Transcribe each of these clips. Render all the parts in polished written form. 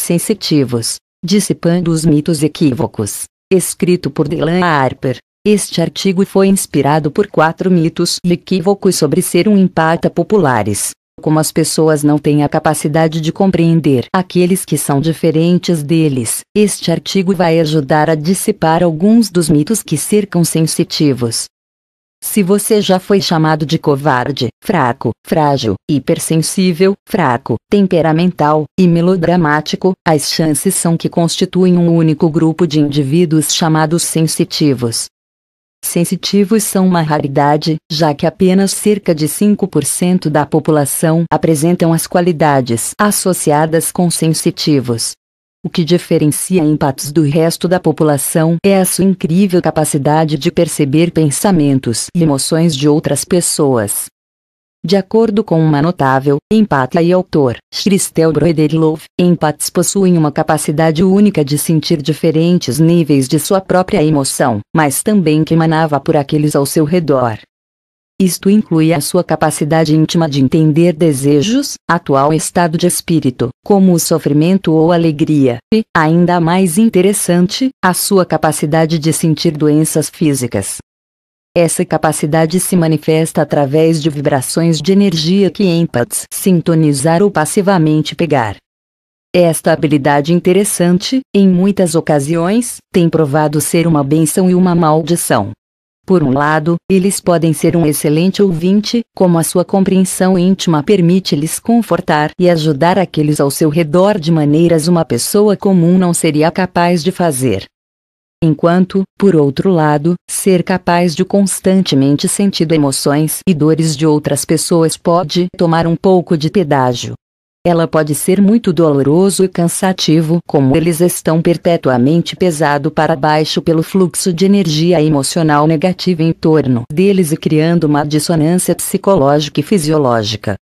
Sensitivos, dissipando os mitos equívocos. Escrito por Delan Harper. Este artigo foi inspirado por 4 mitos equívocos sobre ser um empata populares. Como as pessoas não têm a capacidade de compreender aqueles que são diferentes deles, este artigo vai ajudar a dissipar alguns dos mitos que cercam sensitivos. Se você já foi chamado de covarde, fraco, frágil, hipersensível, fraco, temperamental e melodramático, as chances são que constituem um único grupo de indivíduos chamados sensitivos. Sensitivos são uma raridade, já que apenas cerca de 5% da população apresentam as qualidades associadas com sensitivos. O que diferencia empatas do resto da população é a sua incrível capacidade de perceber pensamentos e emoções de outras pessoas. De acordo com uma notável empata e autor, Christel Broederlove, empatas possuem uma capacidade única de sentir diferentes níveis de sua própria emoção, mas também que emanava por aqueles ao seu redor. Isto inclui a sua capacidade íntima de entender desejos, atual estado de espírito, como o sofrimento ou alegria, e, ainda mais interessante, a sua capacidade de sentir doenças físicas. Essa capacidade se manifesta através de vibrações de energia que empatas sintonizar ou passivamente pegar. Esta habilidade interessante, em muitas ocasiões, tem provado ser uma bênção e uma maldição. Por um lado, eles podem ser um excelente ouvinte, como a sua compreensão íntima permite-lhes confortar e ajudar aqueles ao seu redor de maneiras uma pessoa comum não seria capaz de fazer. Enquanto, por outro lado, ser capaz de constantemente sentir emoções e dores de outras pessoas pode tomar um pouco de pedágio. Ela pode ser muito doloroso e cansativo, como eles estão perpetuamente pesado para baixo pelo fluxo de energia emocional negativa em torno deles e criando uma dissonância psicológica e fisiológica.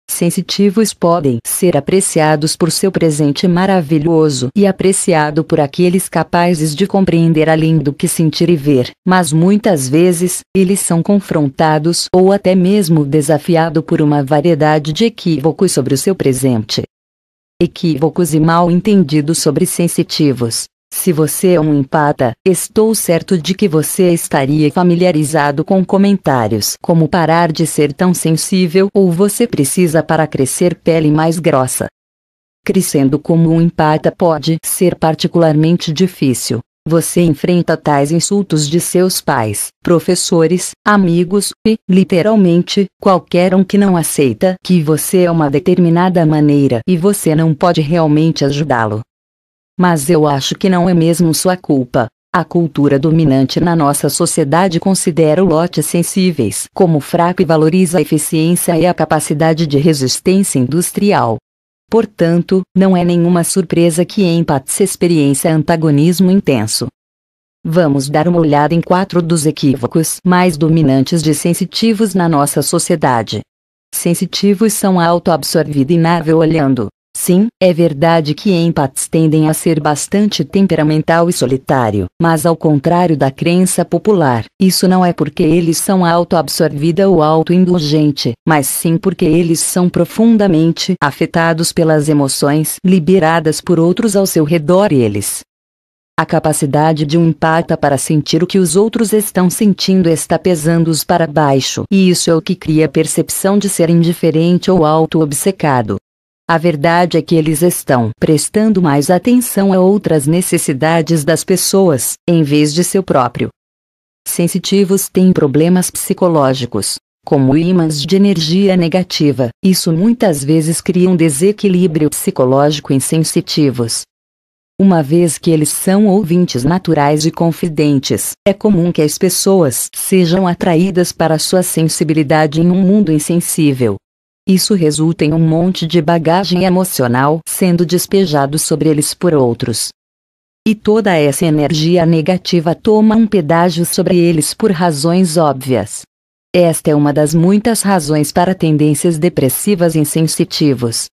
Sensitivos podem ser apreciados por seu presente maravilhoso e apreciado por aqueles capazes de compreender além do que sentir e ver, mas muitas vezes, eles são confrontados ou até mesmo desafiados por uma variedade de equívocos sobre o seu presente. Equívocos e mal entendidos sobre sensitivos. Se você é um empata, estou certo de que você estaria familiarizado com comentários como parar de ser tão sensível ou você precisa para crescer pele mais grossa. Crescendo como um empata pode ser particularmente difícil. Você enfrenta tais insultos de seus pais, professores, amigos e, literalmente, qualquer um que não aceita que você é uma determinada maneira e você não pode realmente ajudá-lo. Mas eu acho que não é mesmo sua culpa. A cultura dominante na nossa sociedade considera o lote sensíveis como fraco e valoriza a eficiência e a capacidade de resistência industrial. Portanto, não é nenhuma surpresa que empatas experiencia antagonismo intenso. Vamos dar uma olhada em 4 dos equívocos mais dominantes de sensitivos na nossa sociedade. Sensitivos são auto-absorvidos e navegam olhando. Sim, é verdade que empatas tendem a ser bastante temperamental e solitário, mas ao contrário da crença popular, isso não é porque eles são auto-absorvida ou auto-indulgente, mas sim porque eles são profundamente afetados pelas emoções liberadas por outros ao seu redor e eles. A capacidade de um empata para sentir o que os outros estão sentindo está pesando-os para baixo, e isso é o que cria a percepção de ser indiferente ou auto-obcecado. A verdade é que eles estão prestando mais atenção a outras necessidades das pessoas, em vez de seu próprio. Sensitivos têm problemas psicológicos, como ímãs de energia negativa. Isso muitas vezes cria um desequilíbrio psicológico em sensitivos. Uma vez que eles são ouvintes naturais e confidentes, é comum que as pessoas sejam atraídas para sua sensibilidade em um mundo insensível. Isso resulta em um monte de bagagem emocional sendo despejado sobre eles por outros. E toda essa energia negativa toma um pedágio sobre eles por razões óbvias. Esta é uma das muitas razões para tendências depressivas em sensitivos.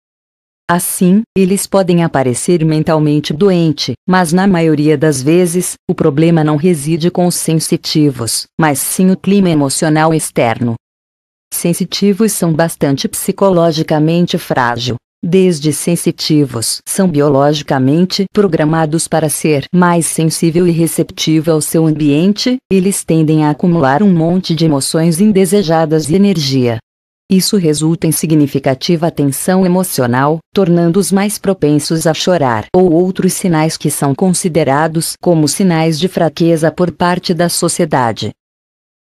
Assim, eles podem aparecer mentalmente doente, mas na maioria das vezes, o problema não reside com os sensitivos, mas sim o clima emocional externo. Sensitivos são bastante psicologicamente frágil. Desde sensitivos são biologicamente programados para ser mais sensível e receptivo ao seu ambiente, eles tendem a acumular um monte de emoções indesejadas e energia. Isso resulta em significativa tensão emocional, tornando-os mais propensos a chorar ou outros sinais que são considerados como sinais de fraqueza por parte da sociedade.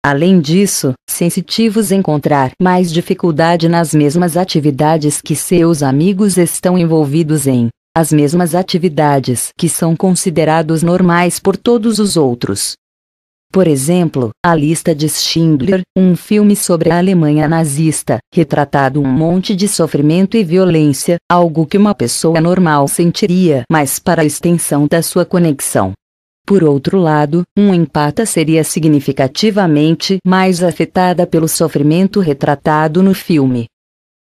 Além disso, sensitivos encontrar mais dificuldade nas mesmas atividades que seus amigos estão envolvidos em, as mesmas atividades que são considerados normais por todos os outros. Por exemplo, A Lista de Schindler, um filme sobre a Alemanha nazista, retratado um monte de sofrimento e violência, algo que uma pessoa normal sentiria, mas para a extensão da sua conexão. Por outro lado, um empata seria significativamente mais afetada pelo sofrimento retratado no filme.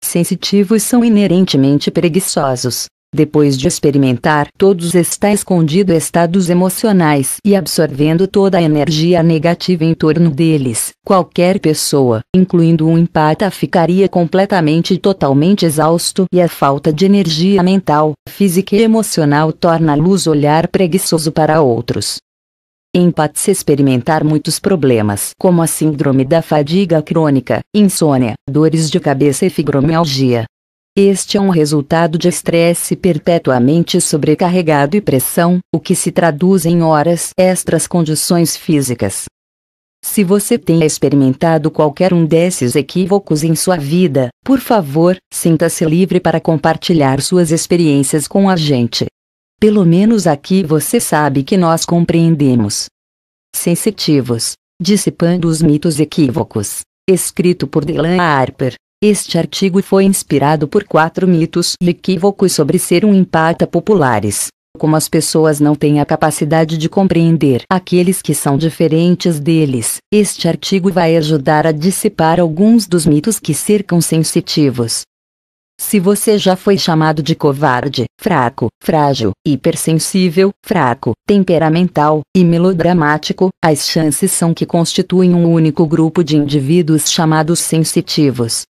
Sensitivos são inerentemente preguiçosos. Depois de experimentar todos estes escondidos estados emocionais e absorvendo toda a energia negativa em torno deles, qualquer pessoa, incluindo um empata, ficaria completamente e totalmente exausto, e a falta de energia mental, física e emocional torna-los olhar preguiçoso para outros. Empates experimentar muitos problemas, como a síndrome da fadiga crônica, insônia, dores de cabeça e fibromialgia. Este é um resultado de estresse perpetuamente sobrecarregado e pressão, o que se traduz em horas extras condições físicas. Se você tem experimentado qualquer um desses equívocos em sua vida, por favor, sinta-se livre para compartilhar suas experiências com a gente. Pelo menos aqui você sabe que nós compreendemos. Sensitivos. Dissipando os mitos equívocos. Escrito por Delan Harper. Este artigo foi inspirado por 4 mitos equívocos sobre ser um empata populares. Como as pessoas não têm a capacidade de compreender aqueles que são diferentes deles, este artigo vai ajudar a dissipar alguns dos mitos que cercam sensitivos. Se você já foi chamado de covarde, fraco, frágil, hipersensível, fraco, temperamental e melodramático, as chances são que constituem um único grupo de indivíduos chamados sensitivos.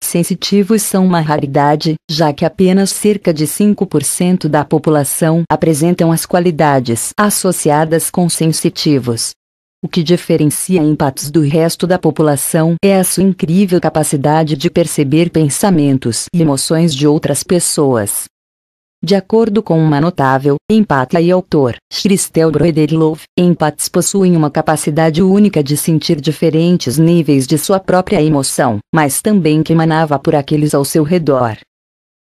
Sensitivos são uma raridade, já que apenas cerca de 5% da população apresentam as qualidades associadas com sensitivos. O que diferencia empates do resto da população é a sua incrível capacidade de perceber pensamentos e emoções de outras pessoas. De acordo com uma notável empata e autor, Christel Broederlof, empates possuem uma capacidade única de sentir diferentes níveis de sua própria emoção, mas também que emanava por aqueles ao seu redor.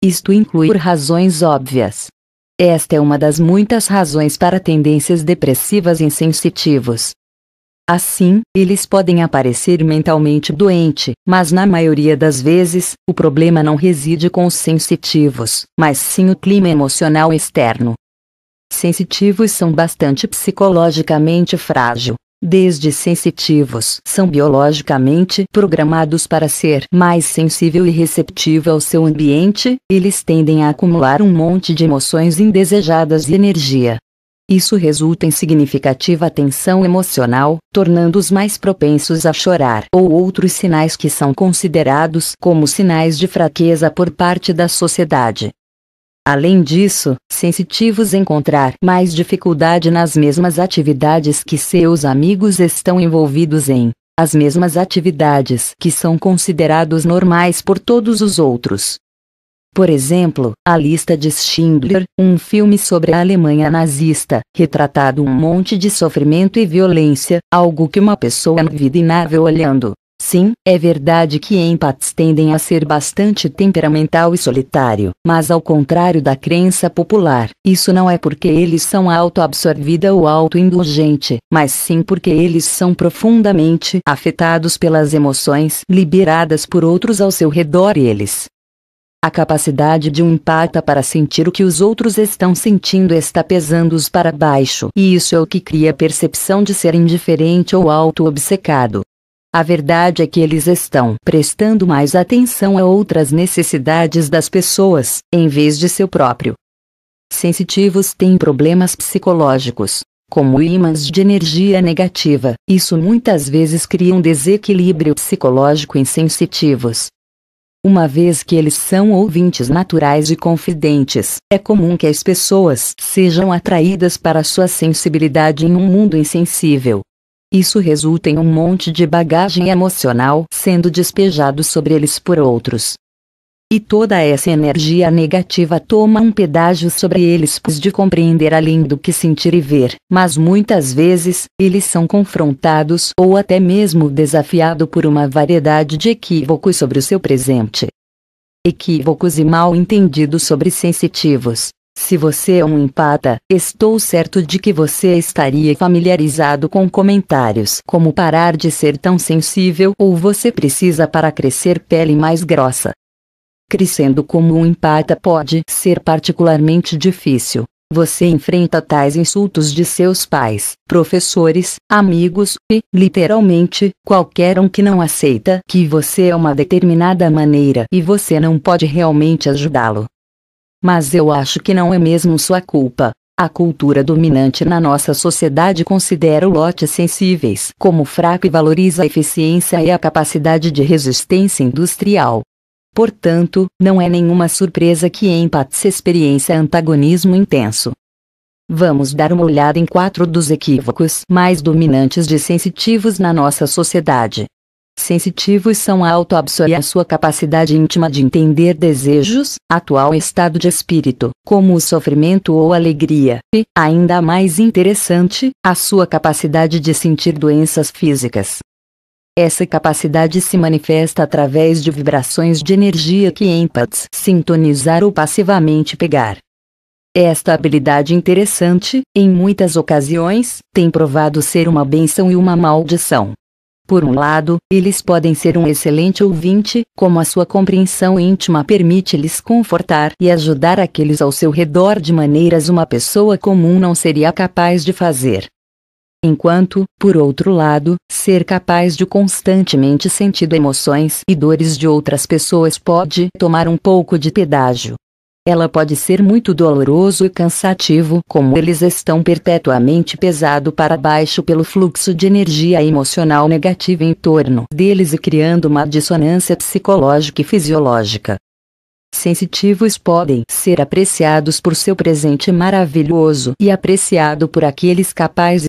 Isto inclui por razões óbvias. Esta é uma das muitas razões para tendências depressivas em sensitivos. Assim, eles podem aparecer mentalmente doente, mas na maioria das vezes, o problema não reside com os sensitivos, mas sim o clima emocional externo. Sensitivos são bastante psicologicamente frágil. Desde sensitivos são biologicamente programados para ser mais sensível e receptivo ao seu ambiente, eles tendem a acumular um monte de emoções indesejadas e energia. Isso resulta em significativa tensão emocional, tornando-os mais propensos a chorar ou outros sinais que são considerados como sinais de fraqueza por parte da sociedade. Além disso, sensitivos encontrar mais dificuldade nas mesmas atividades que seus amigos estão envolvidos em, as mesmas atividades que são considerados normais por todos os outros. Por exemplo, A Lista de Schindler, um filme sobre a Alemanha nazista, retratado um monte de sofrimento e violência, algo que uma pessoa não vê olhando. Sim, é verdade que empates tendem a ser bastante temperamental e solitário, mas ao contrário da crença popular, isso não é porque eles são auto-absorvida ou auto-indulgente, mas sim porque eles são profundamente afetados pelas emoções liberadas por outros ao seu redor e eles. A capacidade de um empata para sentir o que os outros estão sentindo está pesando-os para baixo, e isso é o que cria a percepção de ser indiferente ou auto-obcecado. A verdade é que eles estão prestando mais atenção a outras necessidades das pessoas, em vez de seu próprio. Sensitivos têm problemas psicológicos, como ímãs de energia negativa. Isso muitas vezes cria um desequilíbrio psicológico em sensitivos. Uma vez que eles são ouvintes naturais e confidentes, é comum que as pessoas sejam atraídas para sua sensibilidade em um mundo insensível. Isso resulta em um monte de bagagem emocional sendo despejado sobre eles por outros. E toda essa energia negativa toma um pedágio sobre eles de compreender além do que sentir e ver, mas muitas vezes, eles são confrontados ou até mesmo desafiados por uma variedade de equívocos sobre o seu presente. Equívocos e mal entendidos sobre sensitivos. Se você é um empata, estou certo de que você estaria familiarizado com comentários como parar de ser tão sensível ou você precisa para crescer pele mais grossa. Crescendo como um empata pode ser particularmente difícil. Você enfrenta tais insultos de seus pais, professores, amigos e, literalmente, qualquer um que não aceita que você é uma determinada maneira e você não pode realmente ajudá-lo. Mas eu acho que não é mesmo sua culpa. A cultura dominante na nossa sociedade considera os lotes sensíveis como fraco e valoriza a eficiência e a capacidade de resistência industrial. Portanto, não é nenhuma surpresa que empates experiencia antagonismo intenso. Vamos dar uma olhada em 4 dos equívocos mais dominantes de sensitivos na nossa sociedade. Sensitivos são a autoabsorção e a sua capacidade íntima de entender desejos, atual estado de espírito, como o sofrimento ou alegria, e, ainda mais interessante, a sua capacidade de sentir doenças físicas. Essa capacidade se manifesta através de vibrações de energia que empates sintonizar ou passivamente pegar. Esta habilidade interessante, em muitas ocasiões, tem provado ser uma bênção e uma maldição. Por um lado, eles podem ser um excelente ouvinte, como a sua compreensão íntima permite-lhes confortar e ajudar aqueles ao seu redor de maneiras uma pessoa comum não seria capaz de fazer. Enquanto, por outro lado, ser capaz de constantemente sentir emoções e dores de outras pessoas pode tomar um pouco de pedágio. Ela pode ser muito doloroso e cansativo, como eles estão perpetuamente pesado para baixo pelo fluxo de energia emocional negativa em torno deles e criando uma dissonância psicológica e fisiológica. Sensitivos podem ser apreciados por seu presente maravilhoso e apreciado por aqueles capazes